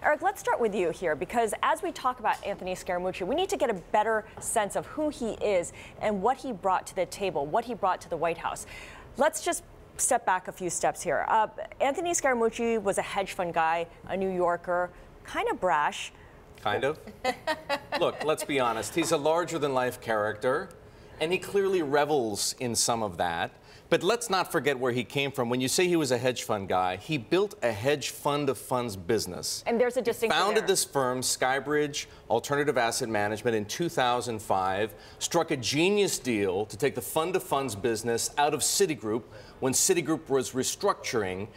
Eric, let's start with you here, because as we talk about Anthony Scaramucci, we need to get a better sense of who he is and what he brought to the table, what he brought to the White House. Let's just step back a few steps here. Anthony Scaramucci was a hedge fund guy, a New Yorker, kind of brash. Kind of. Look, let's be honest. He's a larger-than-life character, and he clearly revels in some of that. But let's not forget where he came from. When you say he was a hedge fund guy, he built a hedge fund of funds business. And there's a distinction. He founded there. this firm, Skybridge Alternative Asset Management, in 2005, struck a genius deal to take the fund of funds business out of Citigroup when Citigroup was restructuring,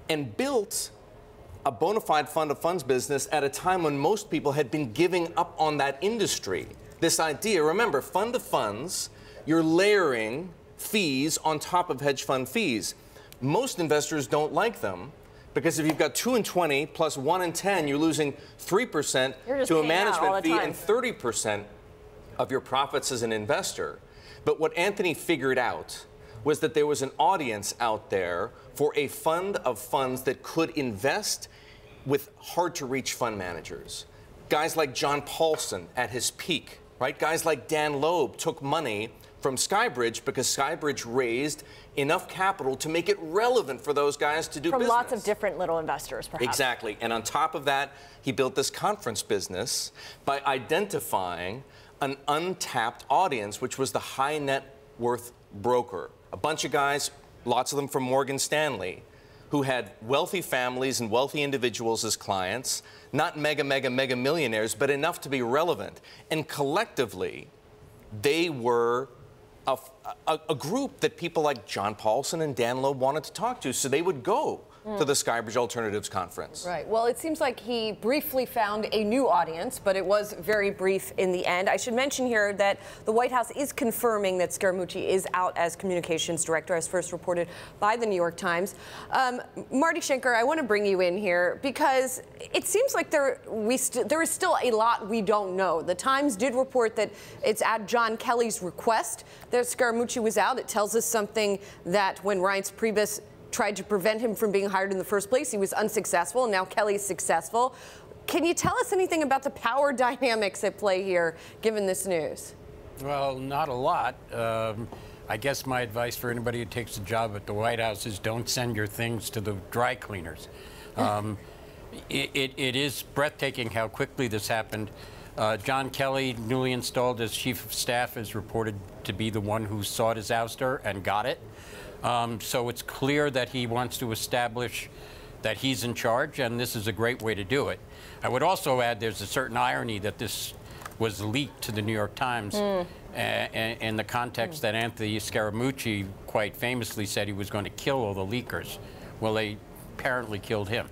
and built a bona fide fund of funds business at a time when most people had been giving up on that industry. This idea, remember, fund of funds, you're layering fees on top of hedge fund fees. Most investors don't like them because if you've got 2 and 20 plus 1 and 10, you're losing 3% to a management fee and 30% of your profits as an investor. But what Anthony figured out was that there was an audience out there for a fund of funds that could invest with hard-to-reach fund managers. Guys like John Paulson at his peak, right? Guys like Dan Loeb took money from Skybridge because Skybridge raised enough capital to make it relevant for those guys to do business. From lots of different little investors, perhaps. Exactly. And on top of that, he built this conference business by identifying an untapped audience, which was the high net worth broker. A bunch of guys, lots of them from Morgan Stanley, who had wealthy families and wealthy individuals as clients, not mega millionaires, but enough to be relevant. And collectively, they were a group that people like John Paulson and Dan Loeb wanted to talk to, so they would go to the Skybridge Alternatives Conference. Right. Well, it seems like he briefly found a new audience, but it was very brief in the end. I should mention here that the White House is confirming that Scaramucci is out as communications director, as first reported by the New York Times. Marty Schenker, I want to bring you in here because it seems like there is still a lot we don't know. The Times did report that it's at John Kelly's request that Scaramucci was out. It tells us something that when Reince Priebus tried to prevent him from being hired in the first place, he was unsuccessful, and now Kelly's successful. Can you tell us anything about the power dynamics at play here, given this news? Well, not a lot. I guess my advice for anybody who takes a job at the White House is don't send your things to the dry cleaners. It is breathtaking how quickly this happened. John Kelly, newly installed as chief of staff, is reported to be the one who sought his ouster and got it. So it's clear that he wants to establish that he's in charge, and this is a great way to do it. I would also add there's a certain irony that this was leaked to the New York Times in the context that Anthony Scaramucci quite famously said he was going to kill all the leakers. Well, they apparently killed him.